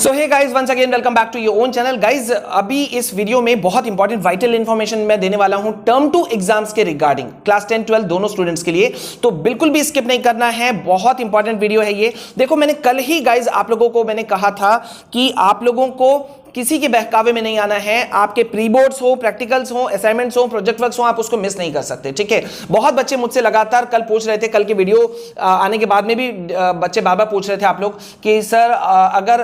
So hey guys, once again welcome back to your own channel. Guys, अभी इस video में बहुत important vital information मैं देने वाला हूं टर्म 2 एग्जाम्स के रिगार्डिंग, क्लास 10 12 दोनों स्टूडेंट्स के लिए। तो बिल्कुल भी स्किप नहीं करना है, बहुत इंपॉर्टेंट वीडियो है ये। देखो, मैंने कल ही गाइस आप लोगों को मैंने कहा था कि आप लोगों को किसी के बहकावे में नहीं आना है। आपके प्री बोर्ड्स हो, प्रैक्टिकल्स हो, असाइनमेंट्स हो, प्रोजेक्ट वर्क्स हो, आप उसको मिस नहीं कर सकते, ठीक है। बहुत बच्चे मुझसे लगातार कल पूछ रहे थे, कल के वीडियो आने के बाद में भी बच्चे बार बार पूछ रहे थे आप लोग कि सर अगर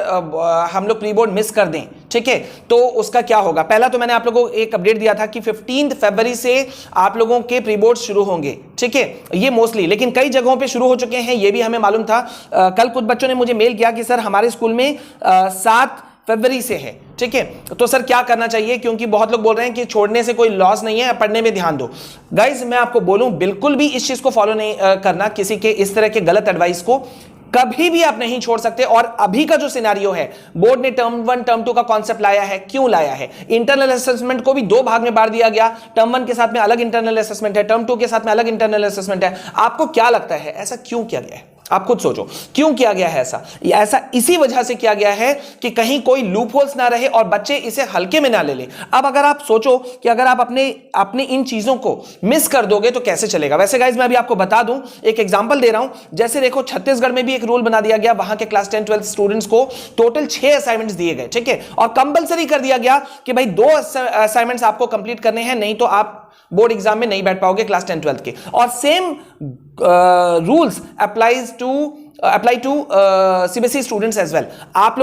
हम लोग प्री बोर्ड मिस कर दें, ठीक है, तो उसका क्या होगा। पहला तो मैंने आप लोगों को एक अपडेट दिया था कि 15 फरवरी से आप लोगों के प्री बोर्ड शुरू होंगे, ठीक है, ये मोस्टली, लेकिन कई जगहों पे शुरू हो चुके हैं, ये भी हमें मालूम था। कल कुछ बच्चों ने मुझे मेल किया कि सर हमारे स्कूल में 7 फरवरी से है, ठीक है, तो सर क्या करना चाहिए, क्योंकि बहुत लोग बोल रहे हैं कि छोड़ने से कोई लॉस नहीं है, पढ़ने में ध्यान दो। गाइस, मैं आपको बोलूं, बिल्कुल भी इस चीज को फॉलो नहीं करना, किसी के इस तरह के गलत एडवाइस को कभी भी आप नहीं छोड़ सकते। और अभी का जो सिनेरियो है, बोर्ड ने टर्म 1 टर्म 2 का कॉन्सेप्ट लाया है, क्यों लाया है। इंटरनल असेसमेंट को भी 2 भाग में बांट दिया गया, टर्म 1 के साथ में अलग इंटरनल असेसमेंट है, टर्म 2 के साथ में अलग इंटरनल असेसमेंट है। आपको क्या लगता है ऐसा क्यों किया गया है? आप खुद सोचो, क्यों किया गया है ऐसा? ऐसा इसी वजह से किया गया है कि कहीं कोई लूप होल्स ना रहे और बच्चे इसे हल्के में ना ले ले। अब अगर आप सोचो कि अगर आप अपने इन चीजों को मिस कर दोगे तो कैसे चलेगा। वैसे गाइस, मैं अभी आपको बता दूं, एक एग्जांपल दे रहा हूं। जैसे देखो, छत्तीसगढ़ में भी एक रूल बना दिया गया, वहां के क्लास 10 12 स्टूडेंट्स को टोटल 6 असाइनमेंट्स दिए गए, ठीक है, और कंपलसरी कर दिया गया कि भाई 2 असाइनमेंट्स आपको कंप्लीट करने हैं, नहीं तो आप बोर्ड एग्जाम में नहीं बैठ पाओगे क्लास 10 12 के। और same rules apply to CBSE students as well. आप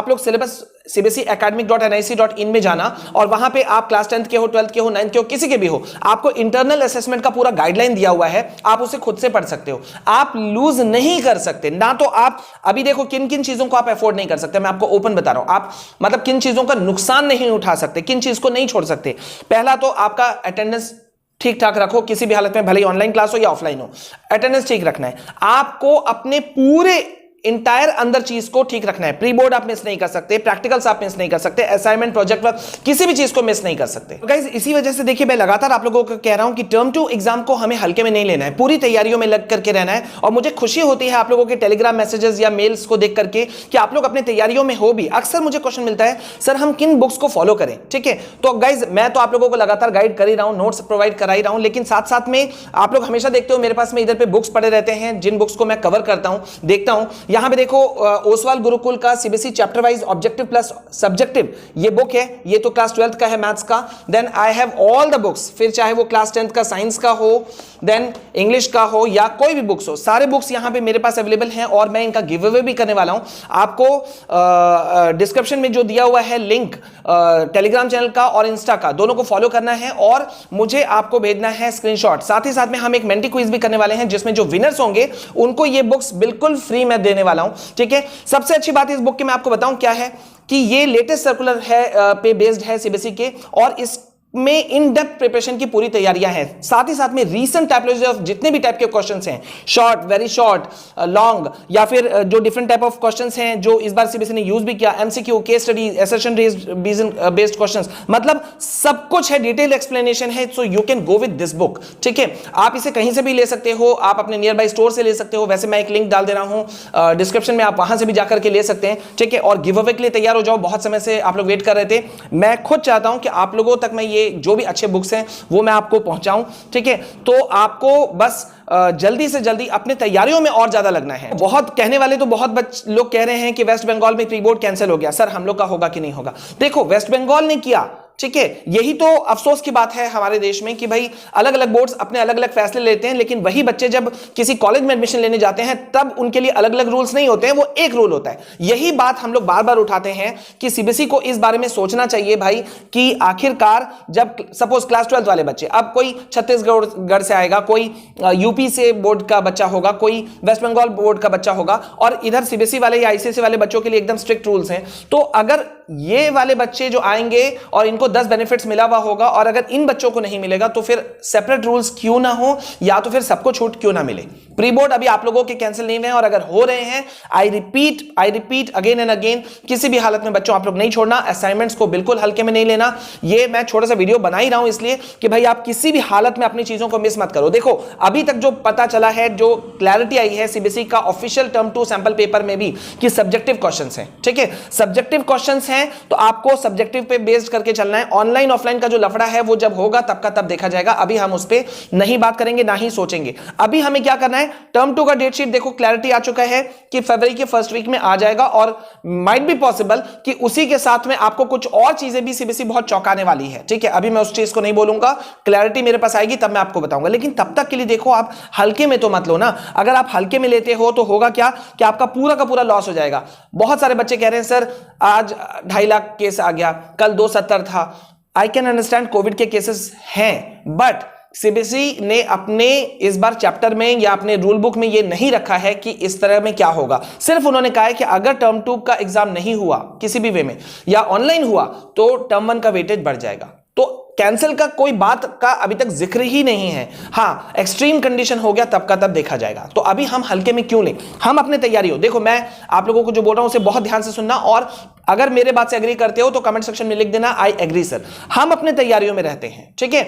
लोग सिलेबस cbseacademic.nic.in में जाना और वहां पे आप क्लास 10th के हो, 12th के हो, 9th के हो, किसी के भी हो, आपको इंटरनल असेसमेंट का पूरा गाइडलाइन दिया हुआ है, आप उसे खुद से पढ़ सकते हो। आप लूज नहीं कर सकते ना। तो आप अभी देखो किन किन चीजों को आप अफोर्ड नहीं कर सकते, मैं आपको ओपन बता रहा हूं। आप मतलब किन चीजों का नुकसान नहीं उठा सकते, किन चीज को नहीं छोड़ सकते। पहला तो आपका अटेंडेंस ठीक ठाक रखो, किसी भी हालत में, भले ही ऑनलाइन क्लास हो या ऑफलाइन हो, अटेंडेंस ठीक रखना है। आपको अपने पूरे इंटायर अंदर चीज को ठीक रखना है। प्री बोर्ड आप मिस नहीं कर सकते, प्रैक्टिकल्स आप मिस नहीं कर सकते, असाइनमेंट, प्रोजेक्ट वर्क, किसी भी चीज को मिस नहीं कर सकते। गाइस, इसी वजह से देखिए, मैं लगातार आप लोगों को कह रहा हूं कि टर्म 2 एग्जाम को हमें हल्के में नहीं लेना है, पूरी तैयारियों में लग करके रहना है। और मुझे खुशी होती है आप लोगों के टेलीग्राम मैसेजेस या मेल्स को देख करके कि आप लोग अपनी तैयारियों में हो भी। अक्सर मुझे क्वेश्चन मिलता है, सर हम किन बुक्स को फॉलो करें, ठीक है। तो गाइस, मैं तो आप लोगों को लगातार गाइड कर ही रहा हूं, नोट्स प्रोवाइड करा ही रहा हूं, लेकिन साथ साथ में आप लोग हमेशा देखते हो मेरे पास में इधर पे बुक्स पड़े रहते हैं, जिन बुक्स को मैं कवर करता हूं, देखता हूं। यहां पे देखो, ओसवाल गुरुकुल का CBSE chapter wise objective plus subjective ये बुक है, ये तो क्लास 12th का है, मैथ्स का। Then I have all the books, फिर चाहे वो क्लास 10th का साइंस का हो, देन इंग्लिश का हो, या कोई भी बुक्स हो, सारे बुक्स यहां पे मेरे पास अवेलेबल हैं। और मैं इनका गिव अवे भी करने वाला हूं। आपको डिस्क्रिप्शन में जो दिया हुआ है लिंक, टेलीग्राम चैनल का और इंस्टा का, दोनों को फॉलो करना है और मुझे आपको भेजना है स्क्रीनशॉट। साथ ही साथ में हम एक मेंटी क्विज भी करने वाले हैं, जिसमें जो विनर्स होंगे उनको ये बुक्स बिल्कुल फ्री में देने वाला हूं, ठीक है। सबसे अच्छी बात इस बुक की मैं आपको बताऊं क्या है कि ये लेटेस्ट सर्कुलर है पे बेस्ड है सीबीएसई के, और इस में इन डेप्थ प्रिपरेशन की पूरी तैयारियां हैं। साथ ही साथ में रीसेंट टाइपोलॉजी ऑफ जितने भी टाइप के क्वेश्चंस हैं, शॉर्ट, वेरी शॉर्ट, लॉन्ग, या फिर जो डिफरेंट टाइप ऑफ क्वेश्चंस हैं जो इस बार सीबीएसई ने यूज भी किया, MCQ, case study, assertion based questions, मतलब सब कुछ है, डिटेल एक्सप्लेनेशन है। So you can go with this book, ठीक है। आप इसे कहीं से भी ले सकते हो, आप अपने नियर बाई स्टोर से ले सकते हो। वैसे मैं एक लिंक डाल दे रहा हूं डिस्क्रिप्शन में, आप वहां से भी जाकर के ले सकते हैं, ठीक है। और गिव अवे के लिए तैयार हो जाओ, बहुत समय से आप लोग वेट कर रहे थे। मैं खुद चाहता हूं कि आप लोगों तक मैं ये जो भी अच्छे बुक्स हैं वो मैं आपको पहुंचाऊं, ठीक है। तो आपको बस जल्दी से जल्दी अपने तैयारियों में और ज्यादा लगना है। बहुत कहने वाले तो बहुत लोग कह रहे हैं कि वेस्ट बंगाल में प्री बोर्ड कैंसिल हो गया, सर हम लोग का होगा कि नहीं होगा। देखो, वेस्ट बंगाल ने किया, ठीक है, यही तो अफसोस की बात है हमारे देश में कि भाई अलग अलग बोर्ड्स अपने अलग अलग फैसले लेते हैं, लेकिन वही बच्चे जब किसी कॉलेज में एडमिशन लेने जाते हैं तब उनके लिए अलग अलग रूल्स नहीं होते हैं, वो एक रूल होता है। यही बात हम लोग बार बार उठाते हैं कि सीबीएसई को इस बारे में सोचना चाहिए भाई कि आखिरकार जब सपोज क्लास 12 वाले बच्चे, अब कोई छत्तीसगढ़ से आएगा, कोई यूपी से बोर्ड का बच्चा होगा, कोई वेस्ट बंगाल बोर्ड का बच्चा होगा, और इधर सीबीएसई वाले या आईसीएसई वाले बच्चों के लिए एकदम स्ट्रिक्ट रूल्स हैं। तो अगर ये वाले बच्चे जो आएंगे और इनको 10 बेनिफिट्स मिला हुआ होगा और अगर इन बच्चों को नहीं मिलेगा तो फिर सेपरेट रूल्स क्यों ना हो या तो फिर सबको छूट क्यों ना मिले। प्री बोर्ड अभी आप लोगों के कैंसिल नहीं हुए हैं और अगर हो रहे हैं I repeat again and again, किसी भी हालत में बच्चों आप लोग नहीं छोड़ना, असाइनमेंट्स को बिल्कुल हल्के में नहीं लेना। ये मैं छोटा सा वीडियो बना ही रहा हूं इसलिए कि भाई आप किसी भी हालत में अपनी चीजों को मिस मत करो। देखो अभी तक जो पता चला है, जो क्लैरिटी आई है सीबीएसई का ऑफिशियल टर्म 2 सैंपल पेपर में भी कि सब्जेक्टिव क्वेश्चंस हैं, ठीक है, सब्जेक्टिव क्वेश्चंस हैं तो आपको सब्जेक्टिव पे बेस्ड करके चलना है। ऑनलाइन ऑफलाइन का जो लफड़ा है वो जब होगा तब का तब देखा जाएगा, अभी हम उस पर नहीं बात करेंगे ना ही सोचेंगे। अभी हमें क्या करना है, टर्म 2 का डेट शीट देखो क्लैरिटी आ चुका है कि फरवरी के फर्स्ट वीक में आ जाएगा और माइट बी पॉसिबल कि उसी के साथ में आपको कुछ और चीजें भी सीबीएसई बहुत चौंकाने वाली है, ठीक है। अभी मैं उस चीज को नहीं बोलूंगा, क्लैरिटी मेरे पास आएगी तब मैं आपको बताऊंगा, लेकिन तब तक के लिए देखो आप हल्के में तो मत लो ना। अगर आप हल्के में लेते हो तो होगा क्या कि आपका पूरा का पूरा लॉस हो जाएगा। बहुत सारे बच्चे कह रहे हैं सर आज 2.5 लाख केस आ गया, कल 270 था। आई कैन अंडरस्टैंड कोविड के केसेस हैं, बट सीबीएसई ने अपने इस बार चैप्टर में या अपने रूल बुक में ये नहीं रखा है कि इस तरह में क्या होगा। सिर्फ उन्होंने कहा है कि अगर टर्म 2 का एग्जाम नहीं हुआ किसी भी वे में या ऑनलाइन हुआ तो टर्म 1 का वेटेज बढ़ जाएगा। तो कैंसिल का कोई बात का अभी तक जिक्र ही नहीं है। हाँ, एक्सट्रीम कंडीशन हो गया तब का तब देखा जाएगा। तो अभी हम हल्के में क्यों लें, हम अपने तैयारी हो। देखो मैं आप लोगों को जो बोल रहा हूं उसे बहुत ध्यान से सुनना और अगर मेरे बात से एग्री करते हो तो कमेंट सेक्शन में लिख देना आई एग्री सर। हम अपने तैयारियों में रहते हैं, ठीक है।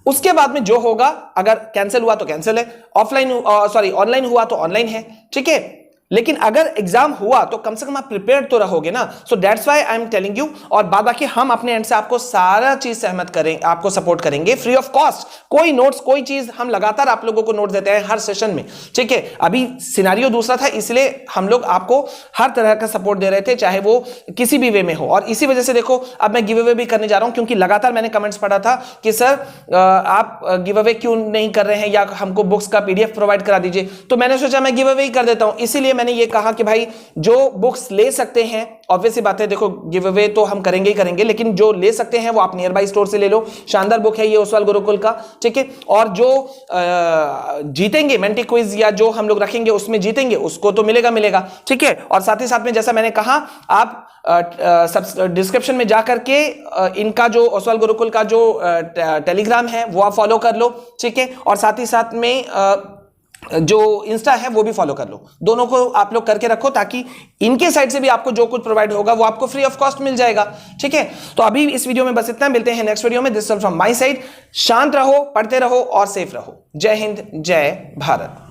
उसके बाद में जो होगा, अगर कैंसिल हुआ तो कैंसिल है, ऑनलाइन हुआ तो ऑनलाइन है, ठीक है। लेकिन अगर एग्जाम हुआ तो कम से कम आप प्रिपेयर्ड तो रहोगे ना। So that's why I am telling you. और बाद बाकी हम अपने एंड से आपको सारा चीज सहमत करेंगे, आपको सपोर्ट करेंगे फ्री ऑफ कॉस्ट। कोई नोट्स कोई चीज हम लगातार आप लोगों को नोट देते हैं हर सेशन में, ठीक है। अभी सिनेरियो दूसरा था इसलिए हम लोग आपको हर तरह का सपोर्ट दे रहे थे, चाहे वो किसी भी वे में हो। और इसी वजह से देखो अब मैं गिव अवे भी करने जा रहा हूं क्योंकि लगातार मैंने कमेंट्स पढ़ा था कि सर आप गिव अवे क्यों नहीं कर रहे हैं या हमको बुक्स का पीडीएफ प्रोवाइड करा दीजिए। तो मैंने सोचा मैं गिव अवे ही कर देता हूं। इसीलिए मैंने ये कहा कि भाई जो बुक्स ले सकते हैं, ऑब्वियसली बात है, देखो गिव अवे तो हम करेंगे ही करेंगे, लेकिन जो ले सकते हैं वो आप नियर बाई स्टोर से ले लो। शानदार बुक है ये ओसवाल गुरुकुल का, ठीक है। और जो जीतेंगे मेंटी क्विज या जो हम लोग रखेंगे उसमें जीतेंगे उसको तो मिलेगा, ठीक है। और साथ ही साथ में जैसा मैंने कहा आप डिस्क्रिप्शन में जाकर के इनका जो ओसवाल गुरुकुल का जो टेलीग्राम है वो आप फॉलो कर लो, ठीक है। और साथ ही साथ में जो इंस्टा है वो भी फॉलो कर लो। दोनों को आप लोग करके रखो ताकि इनके साइड से भी आपको जो कुछ प्रोवाइड होगा वो आपको फ्री ऑफ कॉस्ट मिल जाएगा, ठीक है। तो अभी इस वीडियो में बस इतना, मिलते हैं नेक्स्ट वीडियो में। This is from my side. शांत रहो, पढ़ते रहो और सेफ रहो। जय हिंद, जय भारत।